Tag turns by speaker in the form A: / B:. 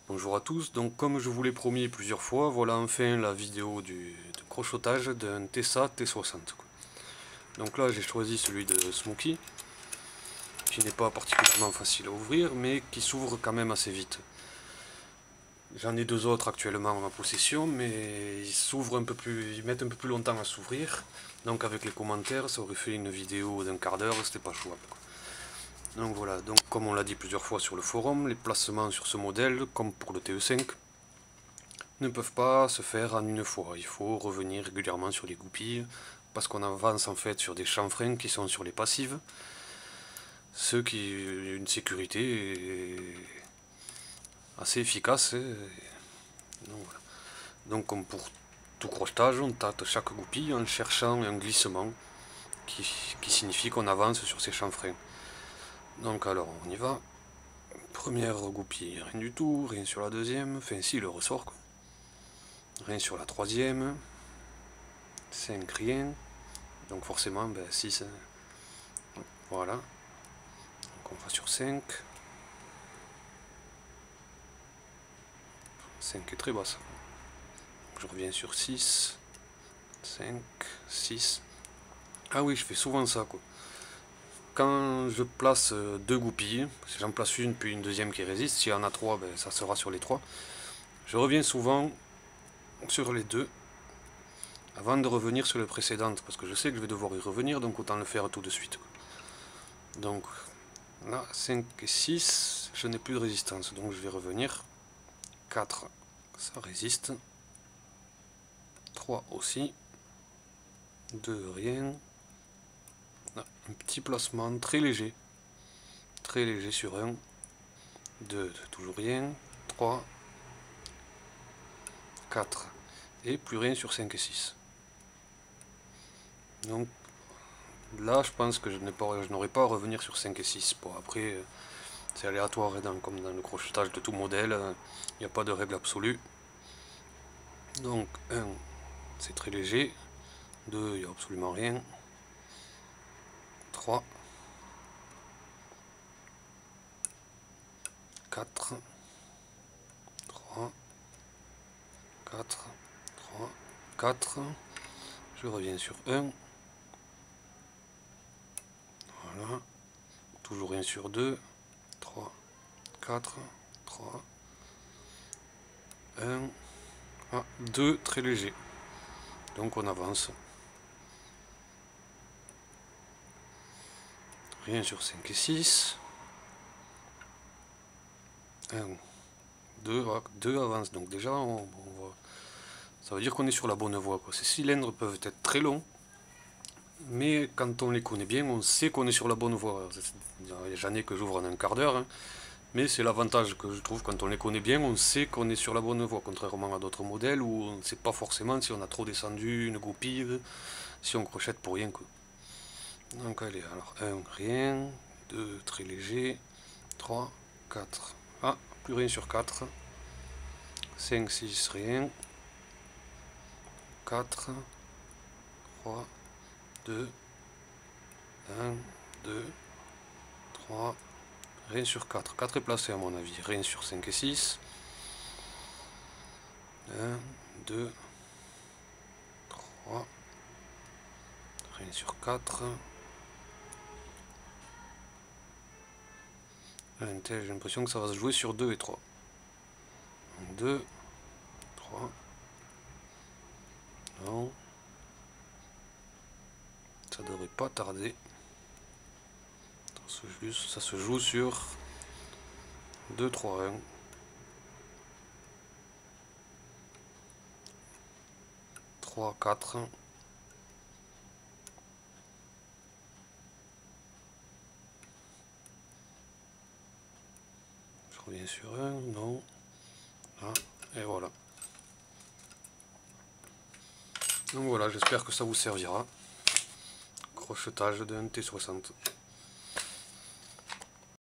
A: Bonjour à tous, donc comme je vous l'ai promis plusieurs fois, voilà enfin la vidéo de crochetage d'un Tesa T60. Donc là j'ai choisi celui de Smoky, qui n'est pas particulièrement facile à ouvrir, mais qui s'ouvre quand même assez vite. J'en ai deux autres actuellement en ma possession, mais ils mettent un peu plus longtemps à s'ouvrir. Donc avec les commentaires, ça aurait fait une vidéo d'un quart d'heure, c'était pas jouable. Donc voilà, donc comme on l'a dit plusieurs fois sur le forum, les placements sur ce modèle, comme pour le TE5, ne peuvent pas se faire en une fois. Il faut revenir régulièrement sur les goupilles, parce qu'on avance en fait sur des chanfreins qui sont sur les passives, ce qui est une sécurité assez efficace. Donc, voilà. Donc comme pour tout crochetage, on tâte chaque goupille en cherchant un glissement qui signifie qu'on avance sur ces chanfreins. Donc alors on y va. Première goupille, rien du tout, rien sur la deuxième, enfin si le ressort quoi. Rien sur la troisième, 5 rien, donc forcément 6, voilà, donc on va sur 5, 5 est très basse, je reviens sur 6, 5, 6, ah oui je fais souvent ça quoi. Quand je place deux goupilles, si j'en place une puis une deuxième qui résiste, s'il y en a trois, ça sera sur les trois. Je reviens souvent sur les deux avant de revenir sur les précédentes, parce que je sais que je vais devoir y revenir, donc autant le faire tout de suite. Donc là, 5 et 6, je n'ai plus de résistance, donc je vais revenir. 4, ça résiste. 3 aussi. 2, rien. Là, un petit placement très léger sur 1. 2, toujours rien. 3, 4, et plus rien sur 5 et 6. Donc là, je pense que je n'aurai pas à revenir sur 5 et 6. Bon, après, c'est aléatoire, comme dans le crochetage de tout modèle, il n'y a pas de règle absolue. Donc 1, c'est très léger. 2, il n'y a absolument rien. 3, 4, 3, 4, 3, 4, je reviens sur 1, voilà, toujours rien sur 2, 3, 4, 3, 1, 2, très léger, donc on avance, rien sur 5 et 6, 1, 2, 2 avance, donc déjà ça veut dire qu'on est sur la bonne voie, quoi. Ces cylindres peuvent être très longs, mais quand on les connaît bien, on sait qu'on est sur la bonne voie. J'en ai que j'ouvre en un quart d'heure, hein. Mais c'est l'avantage que je trouve quand on les connaît bien, on sait qu'on est sur la bonne voie, contrairement à d'autres modèles où on ne sait pas forcément si on a trop descendu une goupille, si on crochette pour rien. Quoi. Donc allez, alors 1, rien, 2, très léger, 3, 4, plus rien sur 4, 5, 6, rien, 4, 3, 2, 1, 2, 3, rien sur 4. 4 est placé à mon avis. Rien sur 5 et 6. 1, 2, 3. Rien sur 4. J'ai l'impression que ça va se jouer sur 2 et 3. 2, 3. Non. Ça devrait pas tarder. Ça se joue sur 2, 3, 1. 3, 4. Je reviens sur 1, non. Ah, et voilà. Donc voilà, j'espère que ça vous servira. Crochetage d'un T60.